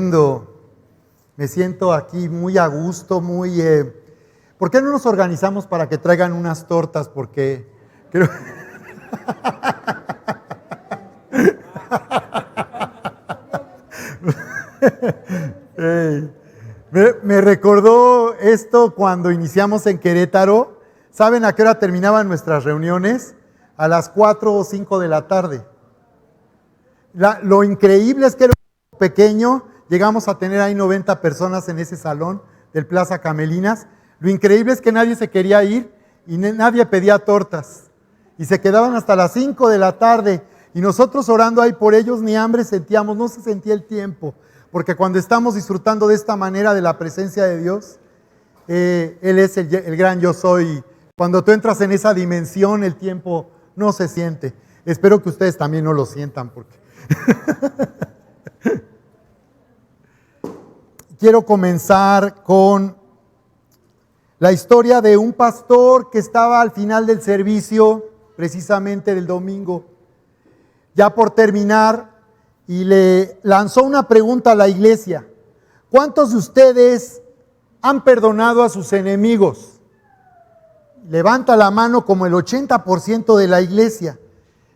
tremendo. Me siento aquí muy a gusto, muy... ¿Por qué no nos organizamos para que traigan unas tortas? Porque creo... Me recordó esto cuando iniciamos en Querétaro. ¿Saben a qué hora terminaban nuestras reuniones? A las 4 o 5 de la tarde. Lo increíble es que era un pequeño, llegamos a tener ahí 90 personas en ese salón del Plaza Camelinas. Lo increíble es que nadie se quería ir y nadie pedía tortas. Y se quedaban hasta las 5 de la tarde. Y nosotros orando ahí por ellos, ni hambre sentíamos, no se sentía el tiempo. Porque cuando estamos disfrutando de esta manera de la presencia de Dios, Él es el gran yo soy. Cuando tú entras en esa dimensión, el tiempo no se siente. Espero que ustedes también no lo sientan, porque quiero comenzar con la historia de un pastor que estaba al final del servicio, precisamente del domingo, ya por terminar, y le lanzó una pregunta a la iglesia. ¿Cuántos de ustedes han perdonado a sus enemigos? Levanta la mano como el 80% de la iglesia.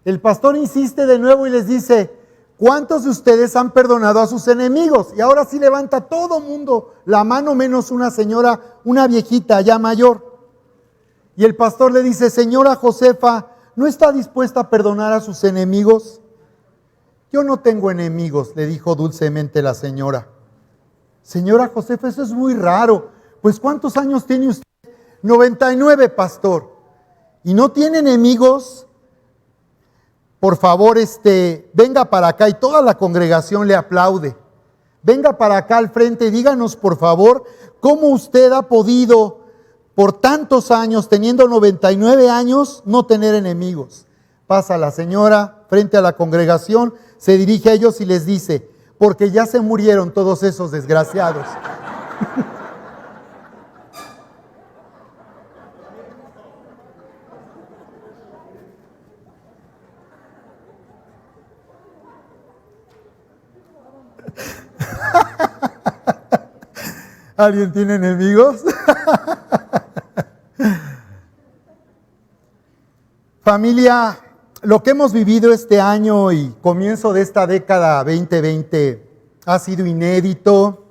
El pastor insiste de nuevo y les dice: ¿cuántos de ustedes han perdonado a sus enemigos? Y ahora sí levanta todo mundo la mano, menos una señora, una viejita ya mayor. Y el pastor le dice: señora Josefa, ¿no está dispuesta a perdonar a sus enemigos? Yo no tengo enemigos, le dijo dulcemente la señora. Señora Josefa, eso es muy raro. Pues ¿cuántos años tiene usted? 99, pastor. ¿Y no tiene enemigos? Por favor, venga para acá. Y toda la congregación le aplaude. Venga para acá al frente y díganos, por favor, cómo usted ha podido, por tantos años, teniendo 99 años, no tener enemigos. Pasa la señora frente a la congregación, se dirige a ellos y les dice: porque ya se murieron todos esos desgraciados. ¿Alguien tiene enemigos? Familia, lo que hemos vivido este año y comienzo de esta década 2020 ha sido inédito,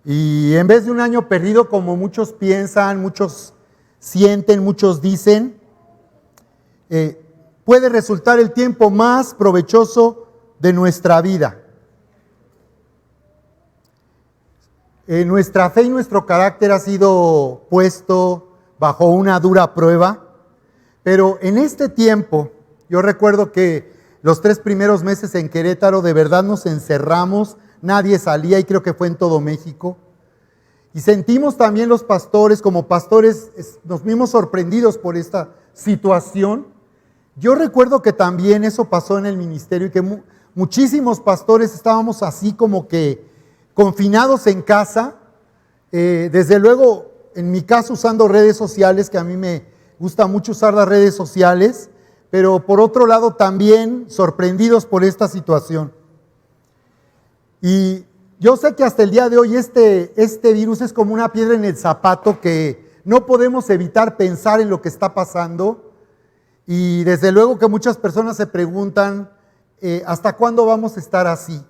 y en vez de un año perdido como muchos piensan, muchos sienten, muchos dicen, puede resultar el tiempo más provechoso de nuestra vida. Nuestra fe y nuestro carácter ha sido puesto bajo una dura prueba, pero en este tiempo, yo recuerdo que los 3 primeros meses en Querétaro de verdad nos encerramos, nadie salía, y creo que fue en todo México, y sentimos también los pastores, como pastores, nos vimos sorprendidos por esta situación. Yo recuerdo que también eso pasó en el ministerio, y que muchísimos pastores estábamos así como que confinados en casa, desde luego en mi caso usando redes sociales, que a mí me gusta mucho usar las redes sociales, pero por otro lado también sorprendidos por esta situación. Y yo sé que hasta el día de hoy este virus es como una piedra en el zapato, que no podemos evitar pensar en lo que está pasando, y desde luego que muchas personas se preguntan ¿hasta cuándo vamos a estar así?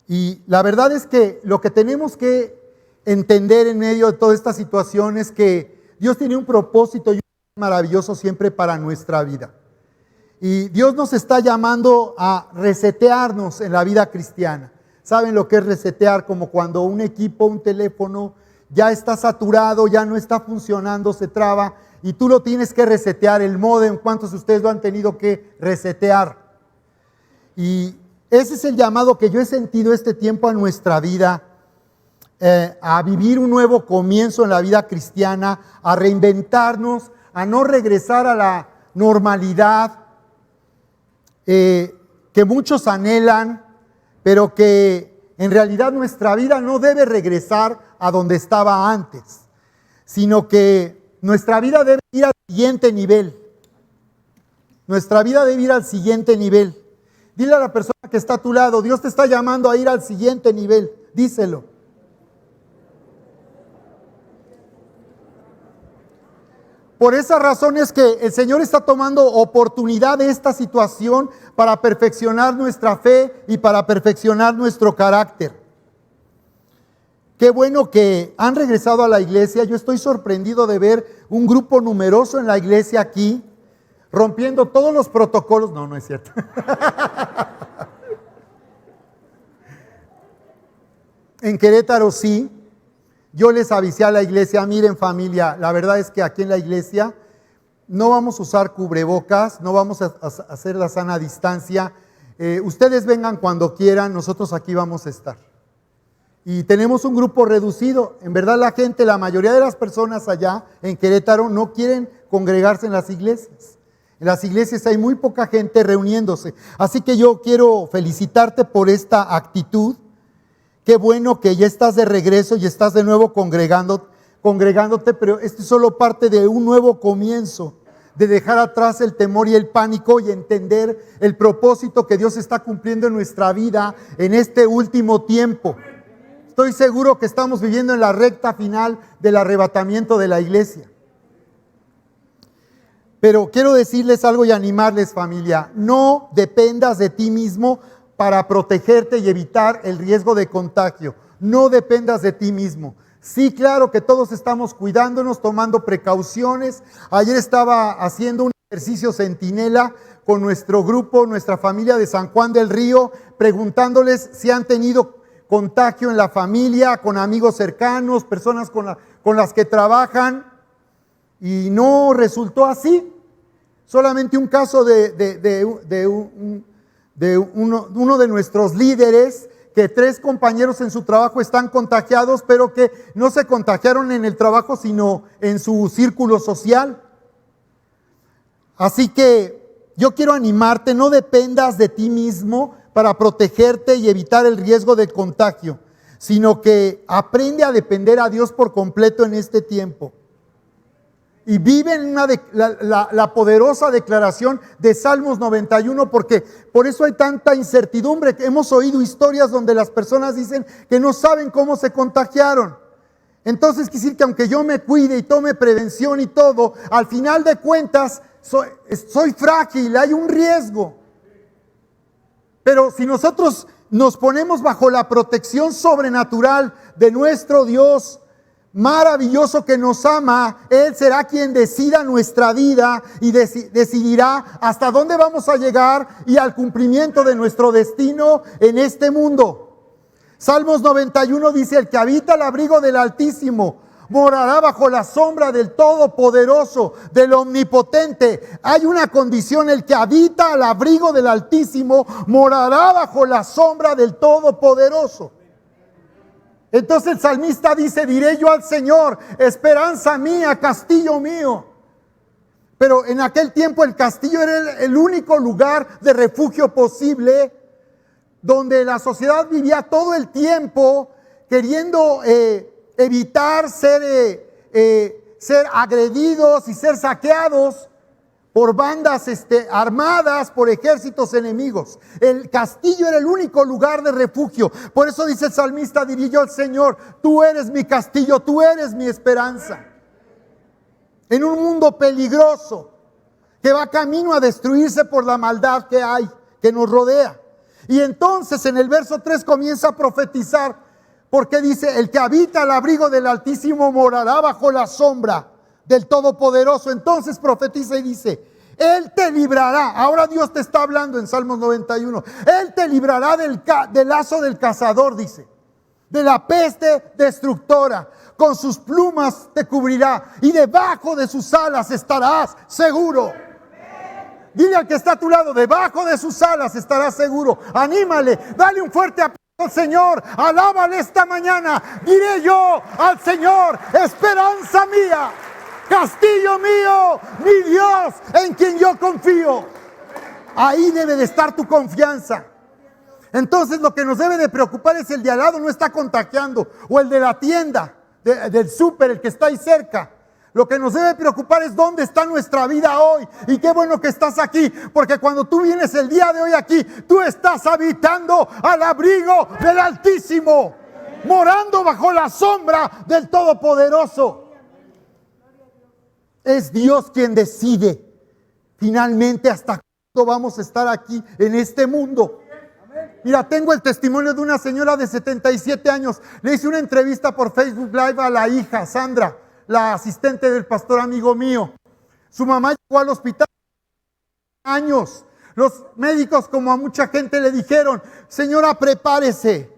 Y la verdad es que lo que tenemos que entender en medio de toda esta situación es que Dios tiene un propósito y un plan maravilloso siempre para nuestra vida. Y Dios nos está llamando a resetearnos en la vida cristiana. ¿Saben lo que es resetear? Como cuando un equipo, un teléfono, ya está saturado, ya no está funcionando, se traba, y tú lo tienes que resetear. El módem, ¿cuántos de ustedes lo han tenido que resetear? Y ese es el llamado que yo he sentido este tiempo a nuestra vida, a vivir un nuevo comienzo en la vida cristiana, a reinventarnos, a no regresar a la normalidad que muchos anhelan, pero que en realidad nuestra vida no debe regresar a donde estaba antes, sino que nuestra vida debe ir al siguiente nivel. Nuestra vida debe ir al siguiente nivel. Dile a la persona que que está a tu lado, Dios te está llamando a ir al siguiente nivel. Díselo. Por esa razón es que el Señor está tomando oportunidad de esta situación para perfeccionar nuestra fe y para perfeccionar nuestro carácter. Qué bueno que han regresado a la iglesia. Yo estoy sorprendido de ver un grupo numeroso en la iglesia aquí, rompiendo todos los protocolos. No, no es cierto. En Querétaro sí. Yo les avisé a la iglesia, miren familia, la verdad es que aquí en la iglesia no vamos a usar cubrebocas, no vamos a hacer la sana distancia. Ustedes vengan cuando quieran, nosotros aquí vamos a estar. Y tenemos un grupo reducido. En verdad la gente, la mayoría de las personas allá en Querétaro no quieren congregarse en las iglesias. En las iglesias hay muy poca gente reuniéndose. Así que yo quiero felicitarte por esta actitud. Qué bueno que ya estás de regreso y estás de nuevo congregándote, pero esto es solo parte de un nuevo comienzo, de dejar atrás el temor y el pánico y entender el propósito que Dios está cumpliendo en nuestra vida en este último tiempo. Estoy seguro que estamos viviendo en la recta final del arrebatamiento de la iglesia. Pero quiero decirles algo y animarles, familia. No dependas de ti mismo para protegerte y evitar el riesgo de contagio. No dependas de ti mismo. Sí, claro que todos estamos cuidándonos, tomando precauciones. Ayer estaba haciendo un ejercicio centinela con nuestro grupo, nuestra familia de San Juan del Río, preguntándoles si han tenido contagio en la familia, con amigos cercanos, personas con las que trabajan, y no resultó así. Solamente un caso de uno de nuestros líderes, que 3 compañeros en su trabajo están contagiados, pero que no se contagiaron en el trabajo, sino en su círculo social. Así que yo quiero animarte, no dependas de ti mismo para protegerte y evitar el riesgo de contagio, sino que aprende a depender a Dios por completo en este tiempo. Y vive en la poderosa declaración de Salmos 91, porque por eso hay tanta incertidumbre. Hemos oído historias donde las personas dicen que no saben cómo se contagiaron. Entonces quiere decir que aunque yo me cuide y tome prevención y todo, al final de cuentas soy frágil, hay un riesgo. Pero si nosotros nos ponemos bajo la protección sobrenatural de nuestro Dios maravilloso que nos ama, Él será quien decida nuestra vida y decidirá hasta dónde vamos a llegar y al cumplimiento de nuestro destino en este mundo. Salmos 91 dice: el que habita al abrigo del Altísimo morará bajo la sombra del Todopoderoso, del Omnipotente. Hay una condición: el que habita al abrigo del Altísimo morará bajo la sombra del Todopoderoso. Entonces el salmista dice: diré yo al Señor, esperanza mía, castillo mío. Pero en aquel tiempo el castillo era el único lugar de refugio posible, donde la sociedad vivía todo el tiempo queriendo evitar ser agredidos y ser saqueados por bandas armadas, por ejércitos enemigos. El castillo era el único lugar de refugio. Por eso dice el salmista: diré yo al Señor, tú eres mi castillo, tú eres mi esperanza. En un mundo peligroso que va camino a destruirse por la maldad que hay, que nos rodea. Y entonces en el verso 3 comienza a profetizar, porque dice: el que habita al abrigo del Altísimo morará bajo la sombra del Todopoderoso. Entonces profetiza y dice: Él te librará. Ahora Dios te está hablando en Salmos 91. Él te librará del lazo del cazador, dice, de la peste destructora. Con sus plumas te cubrirá y debajo de sus alas estarás seguro. Dile al que está a tu lado: debajo de sus alas estarás seguro. Anímale, dale un fuerte aplauso al Señor, alábale esta mañana. Diré yo al Señor, esperanza mía, castillo mío, mi Dios en quien yo confío. Ahí debe de estar tu confianza. Entonces lo que nos debe de preocupar es el de al lado no está contagiando, o el de la tienda, del súper, el que está ahí cerca. Lo que nos debe preocupar es dónde está nuestra vida hoy. Y qué bueno que estás aquí, porque cuando tú vienes el día de hoy aquí, tú estás habitando al abrigo del Altísimo, morando bajo la sombra del Todopoderoso. Es Dios quien decide finalmente hasta cuándo vamos a estar aquí en este mundo. Mira, tengo el testimonio de una señora de 77 años. Le hice una entrevista por Facebook Live a la hija, Sandra, la asistente del pastor amigo mío. Su mamá llegó al hospital años. Los médicos, como a mucha gente, le dijeron: señora, prepárense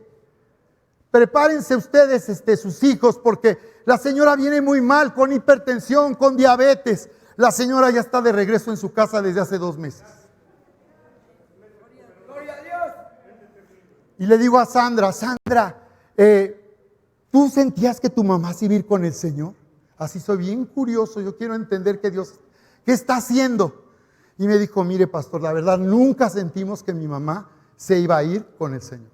ustedes, sus hijos, porque la señora viene muy mal, con hipertensión, con diabetes. La señora ya está de regreso en su casa desde hace 2 meses. Y le digo a Sandra: ¿tú sentías que tu mamá se iba a ir con el Señor? Así soy bien curioso, yo quiero entender que Dios, ¿qué está haciendo? Y me dijo: mire, pastor, la verdad nunca sentimos que mi mamá se iba a ir con el Señor.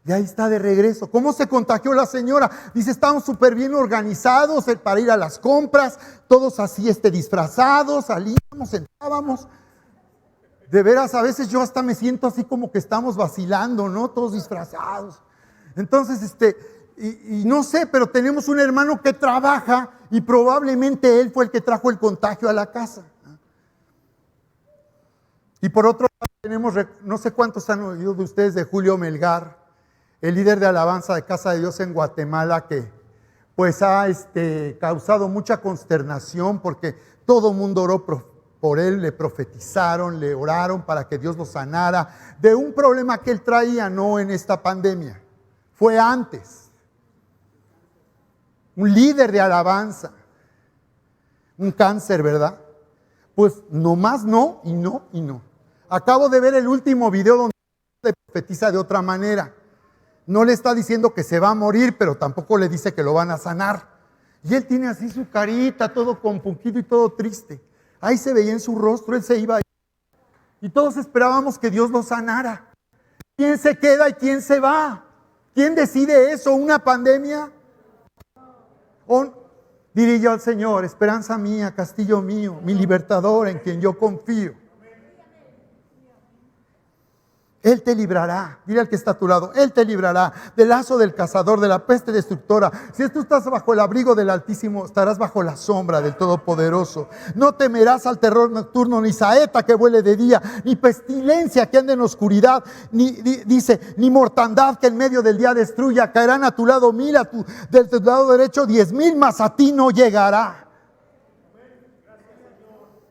Y ahí está de regreso. ¿Cómo se contagió la señora? Dice: estábamos súper bien organizados para ir a las compras, todos así disfrazados, salíamos, entrábamos. De veras, a veces yo hasta me siento así como que estamos vacilando, ¿no? Todos disfrazados. Entonces, y no sé, pero tenemos un hermano que trabaja y probablemente él fue el que trajo el contagio a la casa. Y por otro lado tenemos, no sé cuántos han oído de ustedes de Julio Melgar, el líder de alabanza de Casa de Dios en Guatemala, que pues ha causado mucha consternación porque todo el mundo oró por él, le profetizaron, le oraron para que Dios lo sanara de un problema que él traía, no en esta pandemia, fue antes. Un líder de alabanza, un cáncer, ¿verdad? Pues nomás no y no y no. Acabo de ver el último video donde le profetiza de otra manera. No le está diciendo que se va a morir, pero tampoco le dice que lo van a sanar. Y él tiene así su carita, todo compungido y todo triste. Ahí se veía en su rostro, él se iba a ir. Y todos esperábamos que Dios lo sanara. ¿Quién se queda y quién se va? ¿Quién decide eso? ¿Una pandemia? ¿O diré yo al Señor: esperanza mía, castillo mío, mi libertador, en quien yo confío? Él te librará, dile al que está a tu lado: Él te librará del lazo del cazador, de la peste destructora. Si tú estás bajo el abrigo del Altísimo, estarás bajo la sombra del Todopoderoso. No temerás al terror nocturno, ni saeta que vuele de día, ni pestilencia que ande en oscuridad, ni mortandad que en medio del día destruya. Caerán a tu lado 1000, del tu lado derecho 10,000, mas a ti no llegará.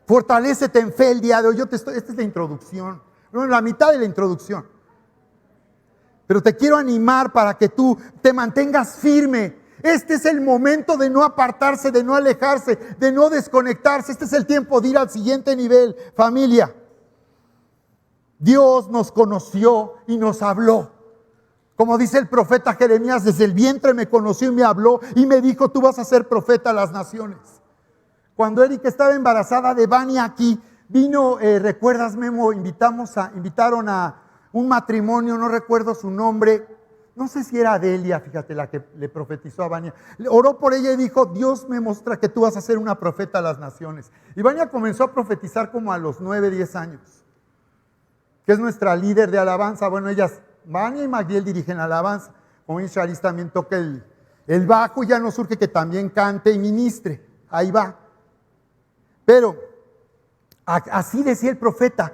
Fortalécete en fe el día de hoy. Esta es la introducción. No, la mitad de la introducción. Pero te quiero animar para que tú te mantengas firme. Este es el momento de no apartarse, de no alejarse, de no desconectarse. Este es el tiempo de ir al siguiente nivel, familia. Dios nos conoció y nos habló. Como dice el profeta Jeremías: desde el vientre me conoció y me habló y me dijo: tú vas a ser profeta a las naciones. Cuando Erika estaba embarazada de Vani aquí, vino, ¿recuerdas, Memo? Invitaron a un matrimonio, no recuerdo su nombre, no sé si era Delia, fíjate, la que le profetizó a Vania. Oró por ella y dijo: Dios me muestra que tú vas a ser una profeta a las naciones. Y Vania comenzó a profetizar como a los 9, 10 años, que es nuestra líder de alabanza. Bueno, ellas, Vania y Magdiel, dirigen alabanza. Como Charis también toca el bajo, y ya nos surge que también cante y ministre. Ahí va. Pero así decía el profeta,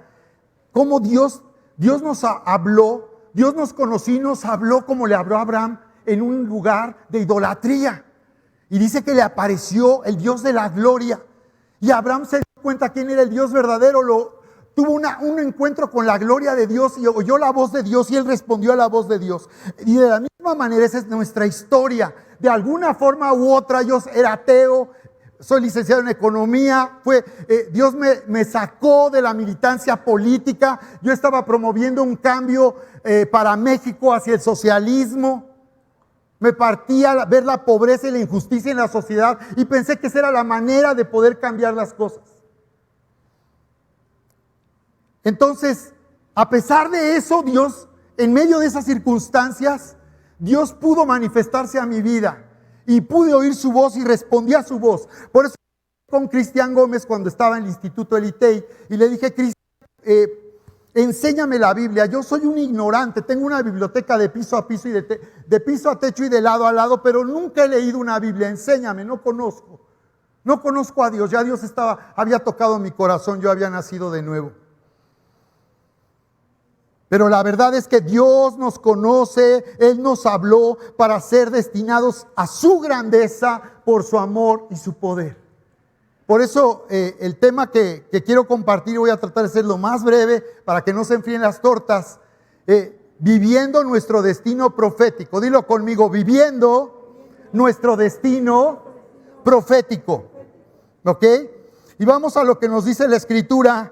cómo Dios nos habló, Dios nos conoció y nos habló como le habló a Abraham en un lugar de idolatría. Y dice que le apareció el Dios de la gloria. Y Abraham se dio cuenta quién era el Dios verdadero. Tuvo un encuentro con la gloria de Dios y oyó la voz de Dios y él respondió a la voz de Dios. Y de la misma manera esa es nuestra historia. De alguna forma u otra yo era ateo. Soy licenciado en economía, Dios me sacó de la militancia política. Yo estaba promoviendo un cambio para México hacia el socialismo. Me partía ver la pobreza y la injusticia en la sociedad y pensé que esa era la manera de poder cambiar las cosas. Entonces, a pesar de eso, Dios, en medio de esas circunstancias, Dios pudo manifestarse a mi vida. y pude oír su voz y respondí a su voz. Por eso con Cristian Gómez cuando estaba en el Instituto Elitei y le dije: Cristian, enséñame la Biblia. Yo soy un ignorante, tengo una biblioteca de piso a piso y de piso a techo y de lado a lado, pero nunca he leído una Biblia. Enséñame, no conozco a Dios. Ya Dios había tocado mi corazón, yo había nacido de nuevo. Pero la verdad es que Dios nos conoce, Él nos habló para ser destinados a su grandeza por su amor y su poder. Por eso el tema que quiero compartir, voy a tratar de ser lo más breve para que no se enfríen las tortas, viviendo nuestro destino profético. Dilo conmigo: viviendo nuestro destino profético. ¿Ok? Y vamos a lo que nos dice la Escritura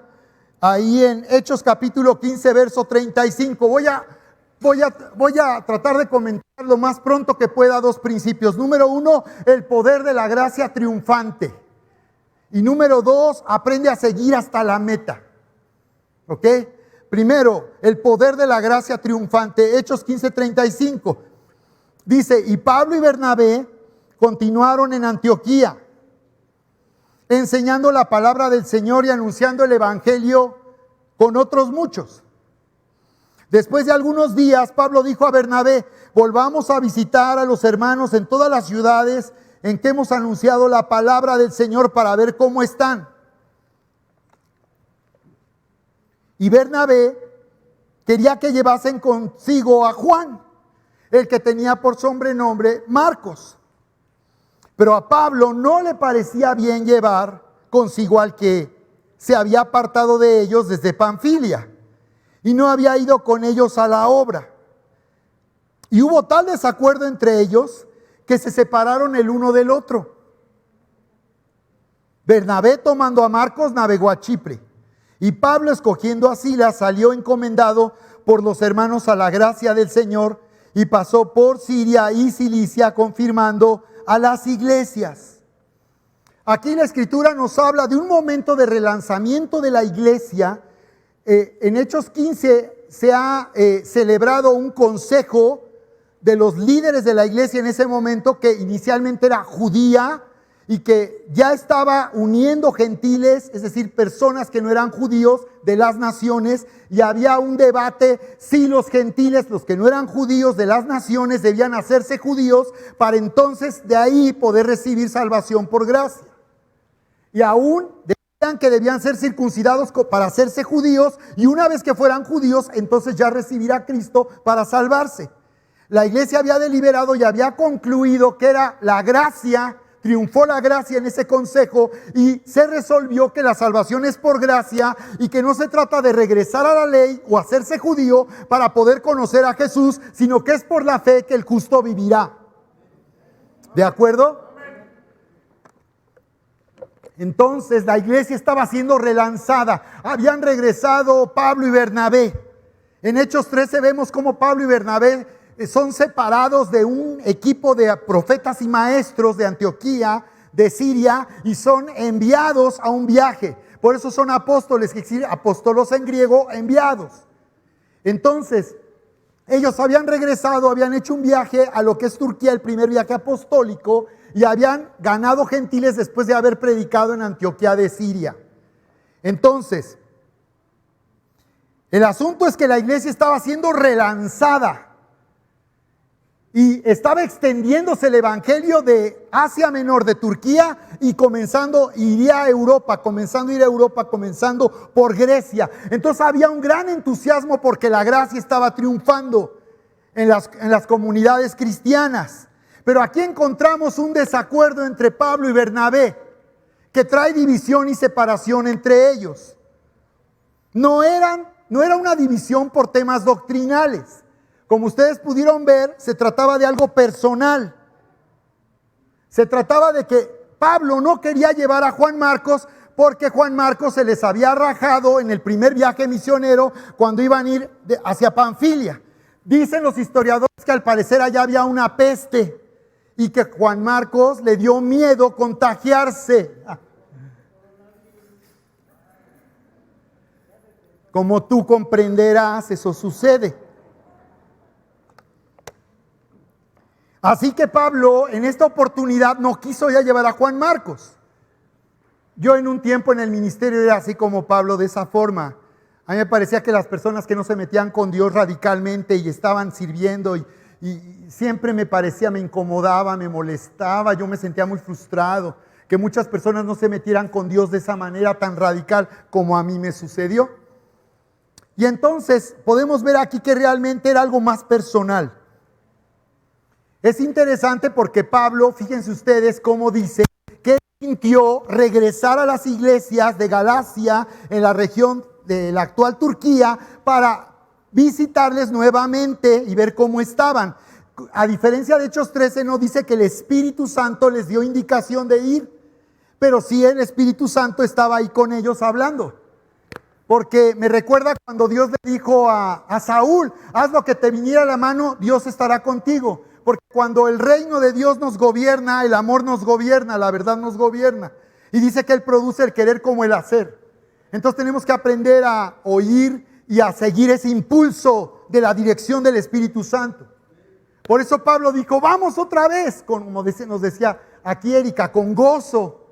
ahí en Hechos capítulo 15, verso 35. Voy a tratar de comentar lo más pronto que pueda dos principios. Número 1, el poder de la gracia triunfante. Y número 2, aprende a seguir hasta la meta. ¿Ok? Primero, el poder de la gracia triunfante. Hechos 15, 35. Dice: y Pablo y Bernabé continuaron en Antioquía, enseñando la palabra del Señor y anunciando el evangelio con otros muchos. Después de algunos días, Pablo dijo a Bernabé: volvamos a visitar a los hermanos en todas las ciudades en que hemos anunciado la palabra del Señor para ver cómo están. Y Bernabé quería que llevasen consigo a Juan, el que tenía por sobrenombre Marcos. Pero a Pablo no le parecía bien llevar consigo al que se había apartado de ellos desde Panfilia y no había ido con ellos a la obra. Y hubo tal desacuerdo entre ellos que se separaron el uno del otro. Bernabé, tomando a Marcos, navegó a Chipre, y Pablo, escogiendo a Silas, salió encomendado por los hermanos a la gracia del Señor y pasó por Siria y Cilicia, confirmando a las iglesias. Aquí la Escritura nos habla de un momento de relanzamiento de la iglesia. En Hechos 15 se ha celebrado un consejo de los líderes de la iglesia en ese momento, que inicialmente era judía y que ya estaba uniendo gentiles, es decir, personas que no eran judíos de las naciones, y había un debate si los gentiles, los que no eran judíos de las naciones, debían hacerse judíos para entonces de ahí poder recibir salvación por gracia. Y aún decían que debían ser circuncidados para hacerse judíos, y una vez que fueran judíos, entonces ya recibir a Cristo para salvarse. La iglesia había deliberado y había concluido que era la gracia. Triunfó la gracia en ese consejo y se resolvió que la salvación es por gracia y que no se trata de regresar a la ley o hacerse judío para poder conocer a Jesús, sino que es por la fe que el justo vivirá. ¿De acuerdo? Entonces la iglesia estaba siendo relanzada. Habían regresado Pablo y Bernabé. En Hechos 13 vemos cómo Pablo y Bernabé son separados de un equipo de profetas y maestros de Antioquía, de Siria, y son enviados a un viaje. Por eso son apóstoles, que decir apóstolos en griego, enviados. Entonces, ellos habían regresado, habían hecho un viaje a lo que es Turquía, el primer viaje apostólico, y habían ganado gentiles después de haber predicado en Antioquía de Siria. Entonces, el asunto es que la iglesia estaba siendo relanzada y estaba extendiéndose el evangelio de Asia Menor, de Turquía, y comenzando a ir a Europa, comenzando por Grecia. Entonces había un gran entusiasmo porque la gracia estaba triunfando en las comunidades cristianas. Pero aquí encontramos un desacuerdo entre Pablo y Bernabé que trae división y separación entre ellos. No era una división por temas doctrinales. Como ustedes pudieron ver, se trataba de algo personal. Se trataba de que Pablo no quería llevar a Juan Marcos porque Juan Marcos se les había rajado en el primer viaje misionero cuando iban a ir hacia Panfilia. Dicen los historiadores que al parecer allá había una peste y que Juan Marcos le dio miedo contagiarse. Como tú comprenderás, eso sucede. Así que Pablo en esta oportunidad no quiso ya llevar a Juan Marcos. Yo en un tiempo en el ministerio era así como Pablo, de esa forma. A mí me parecía que las personas que no se metían con Dios radicalmente y estaban sirviendo y siempre me parecía, me incomodaba, me molestaba, yo me sentía muy frustrado, que muchas personas no se metieran con Dios de esa manera tan radical como a mí me sucedió. Y entonces podemos ver aquí que realmente era algo más personal. Es interesante porque Pablo, fíjense ustedes cómo dice que sintió regresar a las iglesias de Galacia en la región de la actual Turquía para visitarles nuevamente y ver cómo estaban. A diferencia de Hechos 13, no dice que el Espíritu Santo les dio indicación de ir, pero sí el Espíritu Santo estaba ahí con ellos hablando. Porque me recuerda cuando Dios le dijo a Saúl, haz lo que te viniera a la mano, Dios estará contigo. Porque cuando el reino de Dios nos gobierna, el amor nos gobierna, la verdad nos gobierna. Y dice que Él produce el querer como el hacer. Entonces tenemos que aprender a oír y a seguir ese impulso de la dirección del Espíritu Santo. Por eso Pablo dijo, vamos otra vez, como nos decía aquí Erika, con gozo,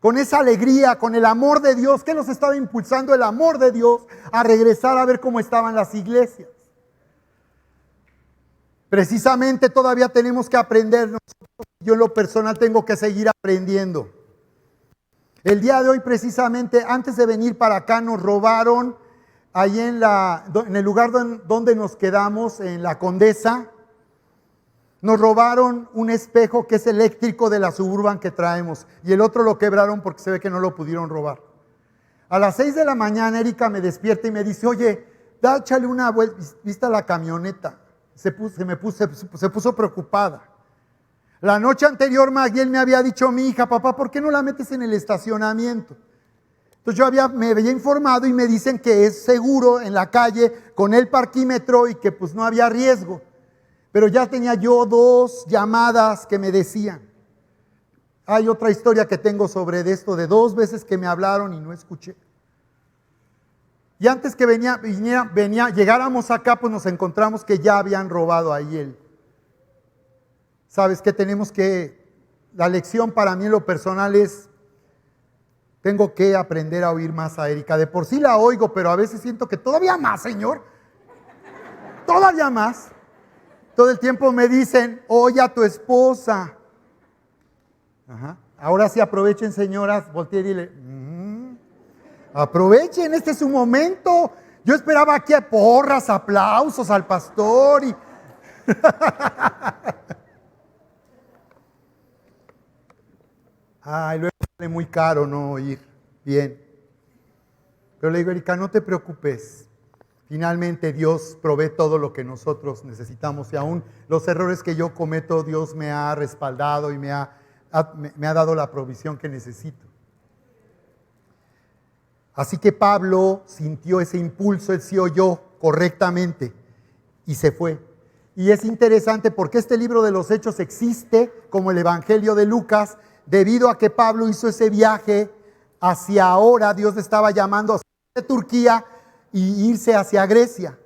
con esa alegría, con el amor de Dios. ¿Qué nos estaba impulsando? El amor de Dios a regresar a ver cómo estaban las iglesias. Precisamente todavía tenemos que aprender nosotros. Yo en lo personal tengo que seguir aprendiendo. El día de hoy precisamente, antes de venir para acá, nos robaron ahí en el lugar donde nos quedamos, en la Condesa. Nos robaron un espejo que es eléctrico de la Suburban que traemos. Y el otro lo quebraron porque se ve que no lo pudieron robar. A las 6 de la mañana Erika me despierta y me dice, oye, échale una vuelta, ¿viste la camioneta? Se puso preocupada. La noche anterior Maguiel me había dicho, mi hija, papá, ¿por qué no la metes en el estacionamiento? Entonces yo me había informado y me dicen que es seguro en la calle con el parquímetro y que pues no había riesgo. Pero ya tenía yo 2 llamadas que me decían. Hay otra historia que tengo sobre esto, de 2 veces que me hablaron y no escuché. Y antes que llegáramos acá, pues nos encontramos que ya habían robado ahí él. Sabes que la lección para mí en lo personal es, tengo que aprender a oír más a Erika. De por sí la oigo, pero a veces siento que todavía más, Señor. Todavía más. Todo el tiempo me dicen, oye a tu esposa. Ajá. Ahora sí aprovechen, señoras, volteé y dile, aprovechen, este es su momento. Yo esperaba aquí a porras, aplausos al pastor y... Ay, luego sale muy caro no oír bien. Pero le digo, Erika, no te preocupes. Finalmente Dios provee todo lo que nosotros necesitamos y aún los errores que yo cometo, Dios me ha respaldado y me ha dado la provisión que necesito. Así que Pablo sintió ese impulso, él sí oyó correctamente y se fue. Y es interesante porque este libro de los Hechos existe como el Evangelio de Lucas debido a que Pablo hizo ese viaje hacia ahora, Dios le estaba llamando hacia Turquía y irse hacia Grecia.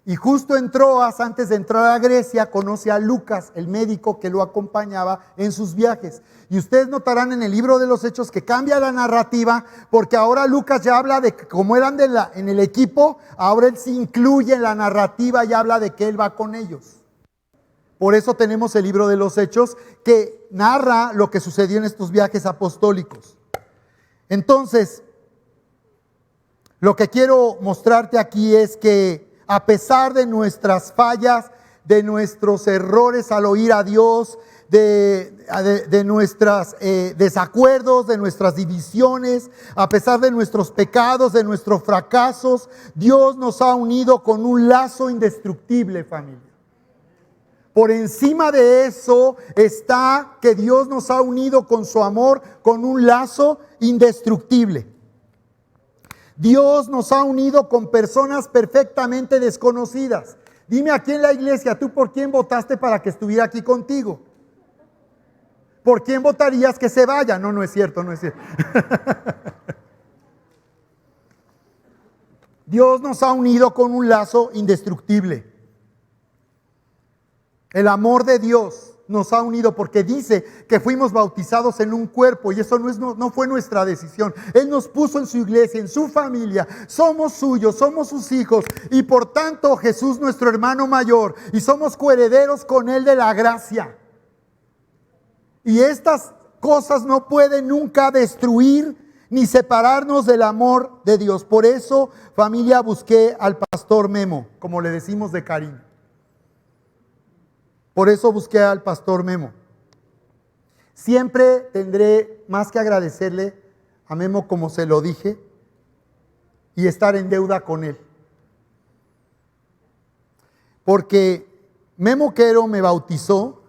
Y justo en Troas, antes de entrar a Grecia, conoce a Lucas, el médico que lo acompañaba en sus viajes. Y ustedes notarán en el libro de los Hechos que cambia la narrativa, porque ahora Lucas ya habla de que como eran en el equipo, ahora él se incluye en la narrativa y habla de que él va con ellos. Por eso tenemos el libro de los Hechos que narra lo que sucedió en estos viajes apostólicos. Entonces, lo que quiero mostrarte aquí es que a pesar de nuestras fallas, de nuestros errores al oír a Dios, de nuestros desacuerdos, de nuestras divisiones, a pesar de nuestros pecados, de nuestros fracasos, Dios nos ha unido con un lazo indestructible, familia. Por encima de eso está que Dios nos ha unido con su amor, con un lazo indestructible. Dios nos ha unido con personas perfectamente desconocidas. Dime aquí en la iglesia, ¿tú por quién votaste para que estuviera aquí contigo? ¿Por quién votarías que se vaya? No, no es cierto, no es cierto. Dios nos ha unido con un lazo indestructible. El amor de Dios nos ha unido porque dice que fuimos bautizados en un cuerpo y eso no fue nuestra decisión. Él nos puso en su iglesia, en su familia. Somos suyos, somos sus hijos y por tanto Jesús nuestro hermano mayor y somos coherederos con Él de la gracia. Y estas cosas no pueden nunca destruir ni separarnos del amor de Dios. Por eso, familia, busqué al pastor Memo, como le decimos de cariño. Por eso busqué al pastor Memo. Siempre tendré más que agradecerle a Memo, como se lo dije, y estar en deuda con él. Porque Memo Quero me bautizó,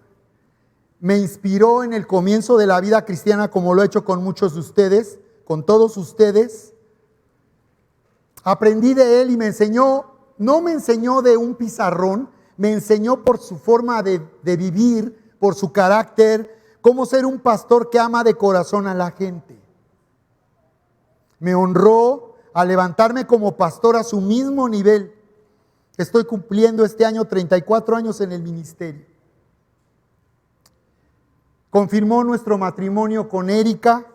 me inspiró en el comienzo de la vida cristiana, como lo he hecho con muchos de ustedes, con todos ustedes. Aprendí de él y me enseñó, no me enseñó de un pizarrón, me enseñó por su forma de vivir, por su carácter, cómo ser un pastor que ama de corazón a la gente. Me honró a levantarme como pastor a su mismo nivel. Estoy cumpliendo este año 34 años en el ministerio. Confirmó nuestro matrimonio con Erika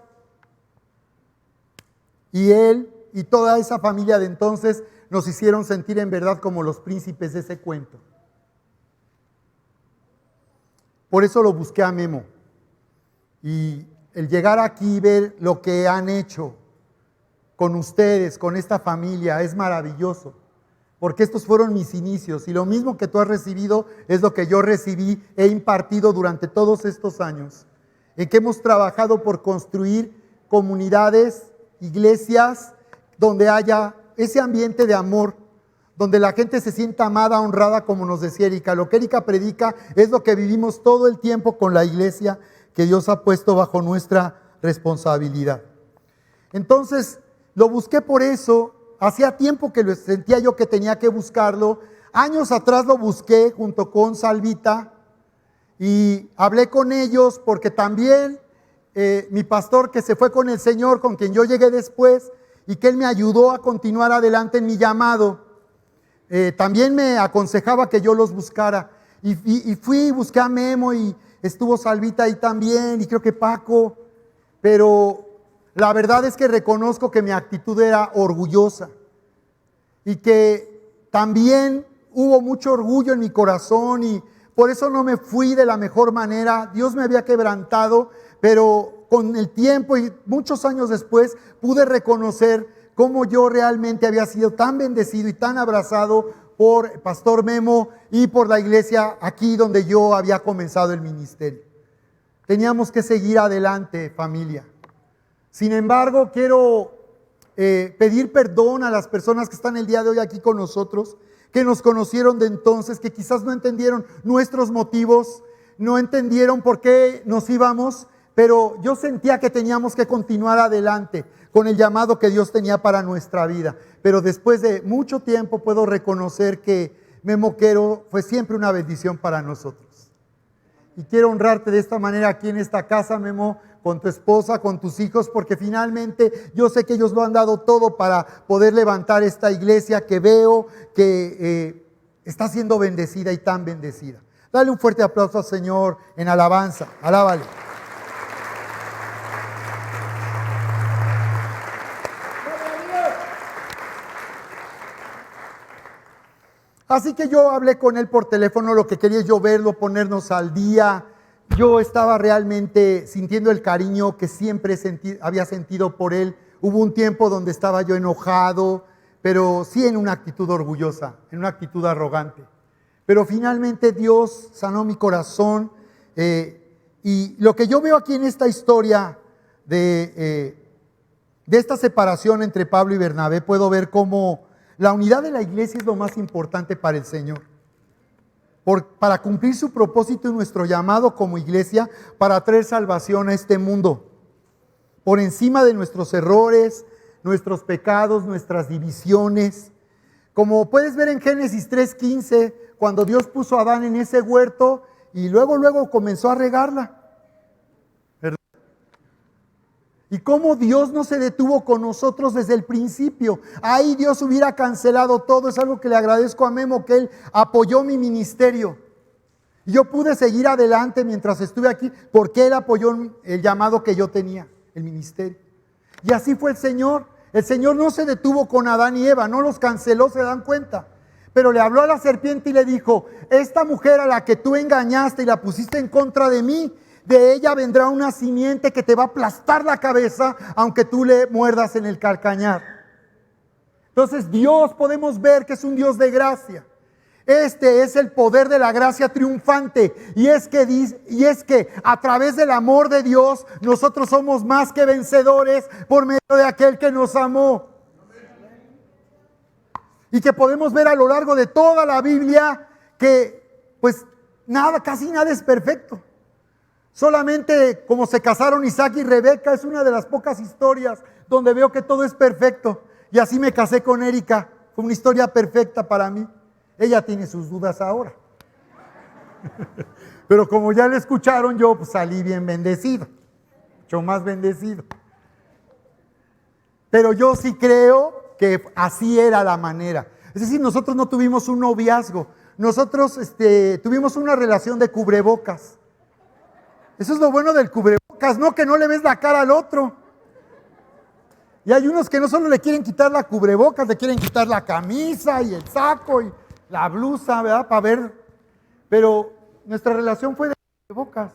y él y toda esa familia de entonces nos hicieron sentir en verdad como los príncipes de ese cuento. Por eso lo busqué a Memo. Y el llegar aquí y ver lo que han hecho con ustedes, con esta familia, es maravilloso. Porque estos fueron mis inicios. Y lo mismo que tú has recibido es lo que yo recibí, he impartido durante todos estos años. En que hemos trabajado por construir comunidades, iglesias, donde haya ese ambiente de amor, donde la gente se sienta amada, honrada, como nos decía Erika. Lo que Erika predica es lo que vivimos todo el tiempo con la iglesia que Dios ha puesto bajo nuestra responsabilidad. Entonces, lo busqué por eso. Hacía tiempo que lo sentía yo que tenía que buscarlo. Años atrás lo busqué junto con Salvita y hablé con ellos porque también mi pastor que se fue con el Señor, con quien yo llegué después y que él me ayudó a continuar adelante en mi llamado, también me aconsejaba que yo los buscara y fui y busqué a Memo y estuvo Salvita ahí también y creo que Paco, pero la verdad es que reconozco que mi actitud era orgullosa y que también hubo mucho orgullo en mi corazón y por eso no me fui de la mejor manera. Dios me había quebrantado, pero con el tiempo y muchos años después pude reconocer cómo yo realmente había sido tan bendecido y tan abrazado por Pastor Memo y por la iglesia aquí donde yo había comenzado el ministerio. Teníamos que seguir adelante, familia. Sin embargo, quiero pedir perdón a las personas que están el día de hoy aquí con nosotros, que nos conocieron de entonces, que quizás no entendieron nuestros motivos, no entendieron por qué nos íbamos, pero yo sentía que teníamos que continuar adelante con el llamado que Dios tenía para nuestra vida. Pero después de mucho tiempo puedo reconocer que Memo Quero fue siempre una bendición para nosotros. Y quiero honrarte de esta manera aquí en esta casa, Memo, con tu esposa, con tus hijos, porque finalmente yo sé que ellos lo han dado todo para poder levantar esta iglesia que veo que está siendo bendecida y tan bendecida. Dale un fuerte aplauso al Señor en alabanza. Alábale. Así que yo hablé con él por teléfono, lo que quería yo verlo, ponernos al día. Yo estaba realmente sintiendo el cariño que siempre había sentido por él. Hubo un tiempo donde estaba yo enojado, pero sí en una actitud orgullosa, en una actitud arrogante. Pero finalmente Dios sanó mi corazón y lo que yo veo aquí en esta historia de esta separación entre Pablo y Bernabé, puedo ver cómo la unidad de la iglesia es lo más importante para el Señor. Para cumplir su propósito y nuestro llamado como iglesia para traer salvación a este mundo. Por encima de nuestros errores, nuestros pecados, nuestras divisiones. Como puedes ver en Génesis 3:15, cuando Dios puso a Adán en ese huerto y luego comenzó a regarla. Y cómo Dios no se detuvo con nosotros desde el principio. Ahí Dios hubiera cancelado todo. Es algo que le agradezco a Memo, que él apoyó mi ministerio. Y yo pude seguir adelante mientras estuve aquí porque Él apoyó el llamado que yo tenía, el ministerio. Y así fue el Señor. El Señor no se detuvo con Adán y Eva, no los canceló, se dan cuenta. Pero le habló a la serpiente y le dijo: esta mujer a la que tú engañaste y la pusiste en contra de mí, de ella vendrá una simiente que te va a aplastar la cabeza, aunque tú le muerdas en el calcañar. Entonces Dios, podemos ver que es un Dios de gracia. Este es el poder de la gracia triunfante. Y es que a través del amor de Dios, nosotros somos más que vencedores por medio de aquel que nos amó. Y que podemos ver a lo largo de toda la Biblia que pues casi nada es perfecto. Solamente como se casaron Isaac y Rebeca es una de las pocas historias donde veo que todo es perfecto. Y así me casé con Erika. Fue una historia perfecta para mí. Ella tiene sus dudas ahora. Pero como ya le escucharon, yo pues salí bien bendecido. Mucho más bendecido. Pero yo sí creo que así era la manera. Es decir, nosotros no tuvimos un noviazgo. Nosotros tuvimos una relación de cubrebocas. Eso es lo bueno del cubrebocas, ¿no? Que no le ves la cara al otro. Y hay unos que no solo le quieren quitar la cubrebocas, le quieren quitar la camisa y el saco y la blusa, ¿verdad? Para ver. Pero nuestra relación fue de cubrebocas.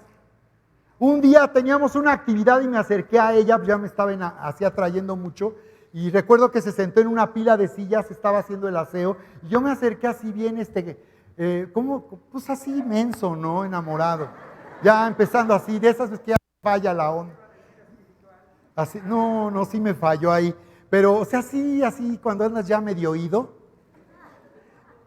Un día teníamos una actividad y me acerqué a ella, ya me estaba así atrayendo mucho. Y recuerdo que se sentó en una pila de sillas, estaba haciendo el aseo. Y yo me acerqué así bien, pues así menso, ¿no? Enamorado. Ya empezando así, de esas veces que ya falla la onda. Así, no, sí me falló ahí. Pero, o sea, así, cuando andas ya medio oído.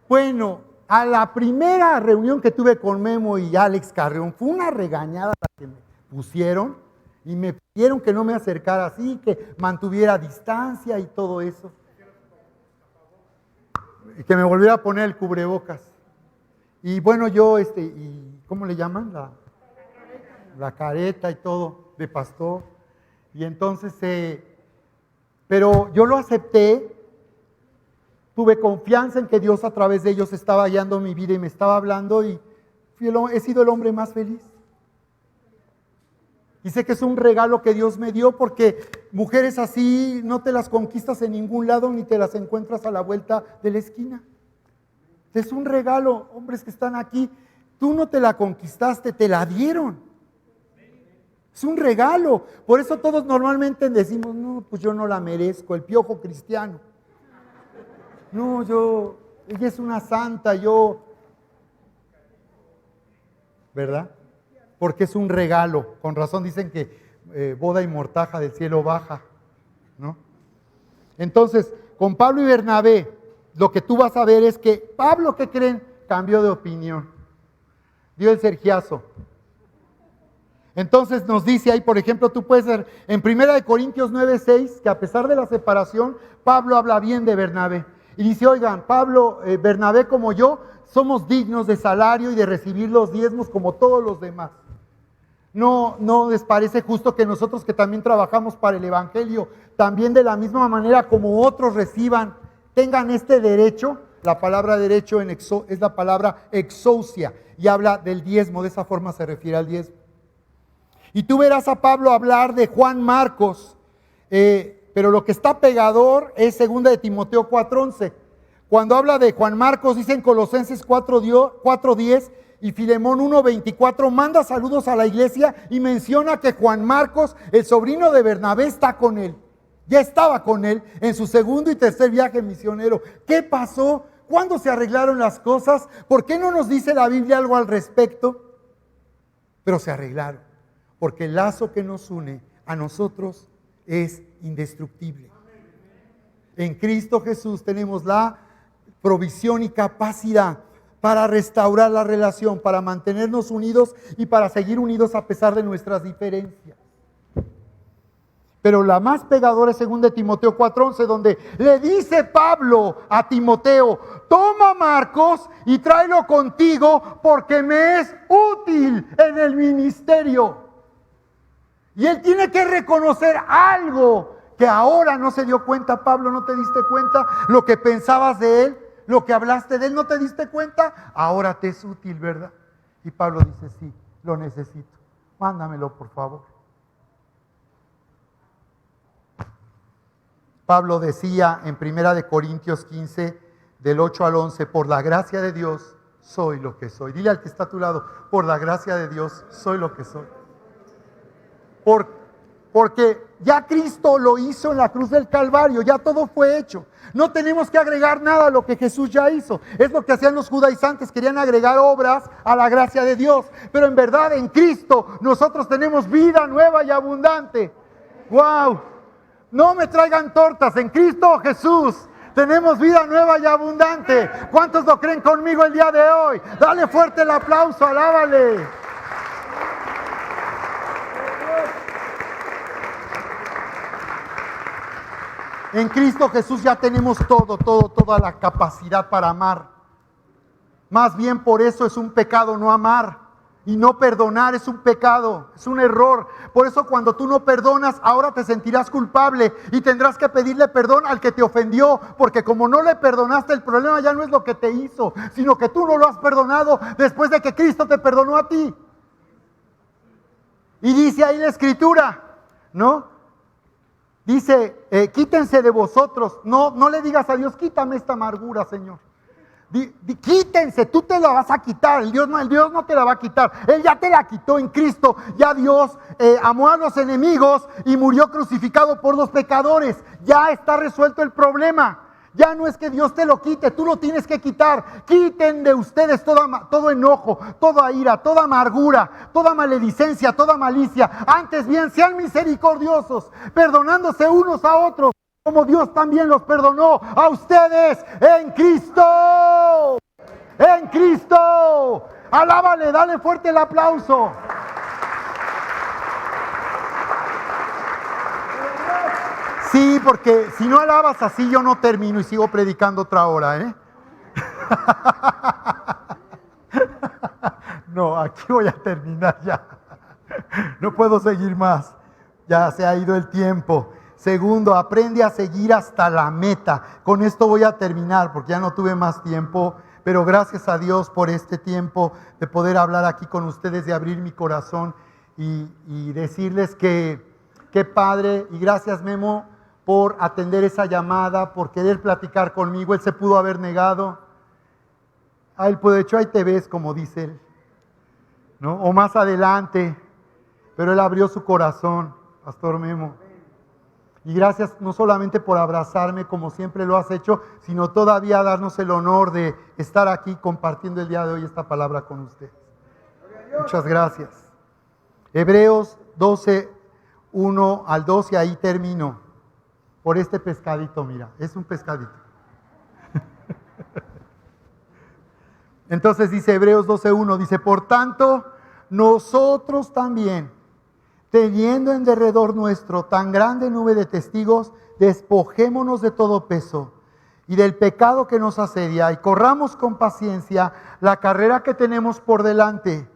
Bueno, a la primera reunión que tuve con Memo y Alex Carrión, fue una regañada la que me pusieron y me pidieron que no me acercara así, que mantuviera distancia y todo eso. Y que me volviera a poner el cubrebocas. Y bueno, yo, ¿cómo le llaman? La careta y todo, de pastor. Y entonces, pero yo lo acepté. Tuve confianza en que Dios a través de ellos estaba guiando mi vida y me estaba hablando y he sido el hombre más feliz. Y sé que es un regalo que Dios me dio porque mujeres así no te las conquistas en ningún lado ni te las encuentras a la vuelta de la esquina. Es un regalo, hombres que están aquí, tú no te la conquistaste, te la dieron. Es un regalo. Por eso todos normalmente decimos, no, pues yo no la merezco, el piojo cristiano. No, ella es una santa, ¿verdad? Porque es un regalo. Con razón dicen que boda y mortaja del cielo baja, ¿no? Entonces, con Pablo y Bernabé, lo que tú vas a ver es que Pablo, ¿qué creen? Cambió de opinión. Dio el sergiazo. Entonces nos dice ahí, por ejemplo, tú puedes ver en 1 Corintios 9:6, que a pesar de la separación, Pablo habla bien de Bernabé. Y dice, oigan, Pablo, Bernabé como yo, somos dignos de salario y de recibir los diezmos como todos los demás. No les parece justo que nosotros que también trabajamos para el Evangelio, también de la misma manera como otros tengan este derecho. La palabra derecho es la palabra exousia y habla del diezmo, de esa forma se refiere al diezmo. Y tú verás a Pablo hablar de Juan Marcos, pero lo que está pegador es 2 de Timoteo 4:11. Cuando habla de Juan Marcos, dice en Colosenses 4:10 y Filemón 1:24, manda saludos a la iglesia y menciona que Juan Marcos, el sobrino de Bernabé, está con él. Ya estaba con él en su segundo y tercer viaje misionero. ¿Qué pasó? ¿Cuándo se arreglaron las cosas? ¿Por qué no nos dice la Biblia algo al respecto? Pero se arreglaron, porque el lazo que nos une a nosotros es indestructible. En Cristo Jesús tenemos la provisión y capacidad para restaurar la relación, para mantenernos unidos y para seguir unidos a pesar de nuestras diferencias. Pero la más pegadora es 2 de Timoteo 4:11, donde le dice Pablo a Timoteo, toma Marcos y tráelo contigo porque me es útil en el ministerio. Y él tiene que reconocer algo que ahora no se dio cuenta. Pablo, ¿no te diste cuenta? Lo que pensabas de él, lo que hablaste de él, ¿no te diste cuenta? Ahora te es útil, ¿verdad? Y Pablo dice, sí, lo necesito. Mándamelo, por favor. Pablo decía en 1 Corintios 15, del 8 al 11, por la gracia de Dios soy lo que soy. Dile al que está a tu lado, por la gracia de Dios soy lo que soy. Porque ya Cristo lo hizo en la cruz del Calvario, ya todo fue hecho. No tenemos que agregar nada a lo que Jesús ya hizo. Es lo que hacían los judaizantes, querían agregar obras a la gracia de Dios. Pero en verdad en Cristo nosotros tenemos vida nueva y abundante. ¡Wow! No me traigan tortas, en Cristo Jesús tenemos vida nueva y abundante. ¿Cuántos lo creen conmigo el día de hoy? Dale fuerte el aplauso, alábale. En Cristo Jesús ya tenemos toda la capacidad para amar. Más bien por eso es un pecado no amar. Y no perdonar es un pecado, es un error. Por eso cuando tú no perdonas, ahora te sentirás culpable y tendrás que pedirle perdón al que te ofendió. Porque como no le perdonaste, el problema ya no es lo que te hizo, sino que tú no lo has perdonado después de que Cristo te perdonó a ti. Y dice ahí la Escritura, ¿no? Dice, quítense de vosotros. No le digas a Dios, quítame esta amargura, Señor. Quítense, tú te la vas a quitar, el Dios no te la va a quitar, Él ya te la quitó en Cristo, ya Dios amó a los enemigos y murió crucificado por los pecadores, ya está resuelto el problema, ya no es que Dios te lo quite, tú lo tienes que quitar. Quiten de ustedes todo enojo, toda ira, toda amargura, toda maledicencia, toda malicia, antes bien sean misericordiosos, perdonándose unos a otros, como Dios también los perdonó a ustedes en Cristo. En Cristo. Alábale, dale fuerte el aplauso. Sí, porque si no alabas así yo no termino y sigo predicando otra hora, ¿eh? No, aquí voy a terminar ya. No puedo seguir más. Ya se ha ido el tiempo. Segundo, aprende a seguir hasta la meta. Con esto voy a terminar porque ya no tuve más tiempo, pero gracias a Dios por este tiempo de poder hablar aquí con ustedes, de abrir mi corazón y decirles que padre, y gracias Memo por atender esa llamada, por querer platicar conmigo. Él se pudo haber negado. Él pudo hecho, ahí te ves, como dice él, ¿no? O más adelante, pero él abrió su corazón, Pastor Memo. Y gracias no solamente por abrazarme como siempre lo has hecho, sino todavía darnos el honor de estar aquí compartiendo el día de hoy esta palabra con ustedes. Muchas gracias. Hebreos 12, 1 al 12, ahí termino. Por este pescadito, mira, es un pescadito. Entonces dice Hebreos 12, 1, dice, por tanto, nosotros también, teniendo en derredor nuestro tan grande nube de testigos, despojémonos de todo peso y del pecado que nos asedia y corramos con paciencia la carrera que tenemos por delante.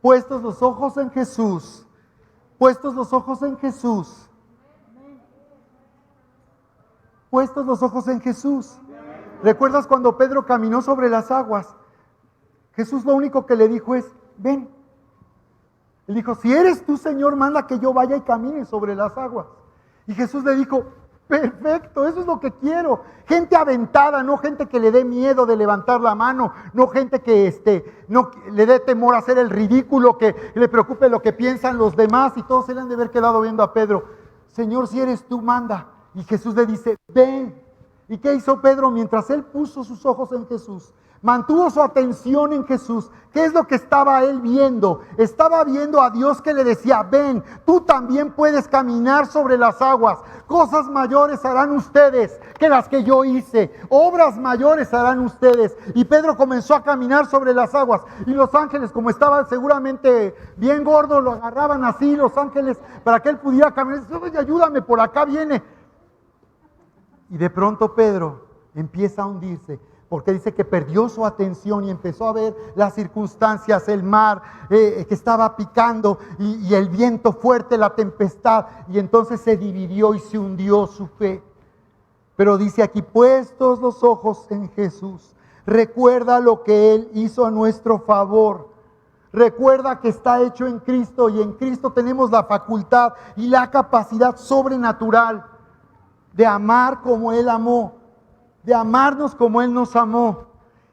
Puestos los ojos en Jesús, puestos los ojos en Jesús, puestos los ojos en Jesús. ¿Recuerdas cuando Pedro caminó sobre las aguas? Jesús lo único que le dijo es, ven. Él dijo, si eres tú, Señor, manda que yo vaya y camine sobre las aguas. Y Jesús le dijo, perfecto, eso es lo que quiero. Gente aventada, no gente que le dé miedo de levantar la mano, no gente que no le dé temor a hacer el ridículo, que le preocupe lo que piensan los demás. Y todos se le han de haber quedado viendo a Pedro. Señor, si eres tú, manda. Y Jesús le dice, ven. ¿Y qué hizo Pedro? Mientras él puso sus ojos en Jesús, mantuvo su atención en Jesús. ¿Qué es lo que estaba él viendo? Estaba viendo a Dios que le decía, ven, tú también puedes caminar sobre las aguas. Cosas mayores harán ustedes que las que yo hice. Obras mayores harán ustedes. Y Pedro comenzó a caminar sobre las aguas. Y los ángeles, como estaba seguramente bien gordo, lo agarraban así, los ángeles, para que él pudiera caminar. Oye, ayúdame, por acá viene. Y de pronto Pedro empieza a hundirse, porque dice que perdió su atención y empezó a ver las circunstancias, el mar que estaba picando y el viento fuerte, la tempestad, y entonces se dividió y se hundió su fe. Pero dice aquí, puestos los ojos en Jesús, recuerda lo que Él hizo a nuestro favor. Recuerda que está hecho en Cristo y en Cristo tenemos la facultad y la capacidad sobrenatural de amar como Él amó, de amarnos como Él nos amó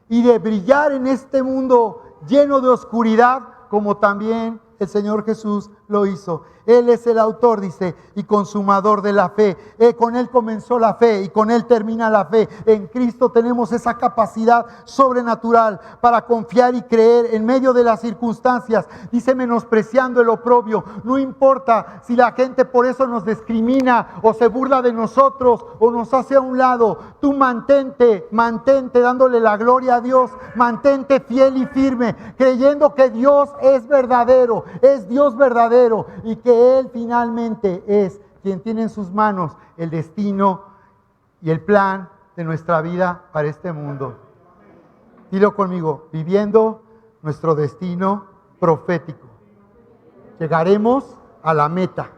y de brillar en este mundo lleno de oscuridad como también el Señor Jesús lo hizo. Él es el autor, dice, y consumador de la fe. Con Él comenzó la fe y con Él termina la fe. En Cristo tenemos esa capacidad sobrenatural para confiar y creer en medio de las circunstancias. Dice, menospreciando el oprobio. No importa si la gente por eso nos discrimina o se burla de nosotros o nos hace a un lado. Tú mantente dándole la gloria a Dios. Mantente fiel y firme, creyendo que Dios es verdadero, es Dios verdadero y que Él finalmente es quien tiene en sus manos el destino y el plan de nuestra vida para este mundo. Dilo conmigo, viviendo nuestro destino profético. Llegaremos a la meta.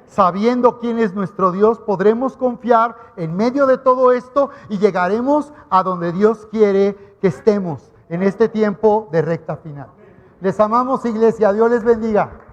Sabiendo quién es nuestro Dios, podremos confiar en medio de todo esto y llegaremos a donde Dios quiere que estemos en este tiempo de recta final. Les amamos, iglesia. Dios les bendiga.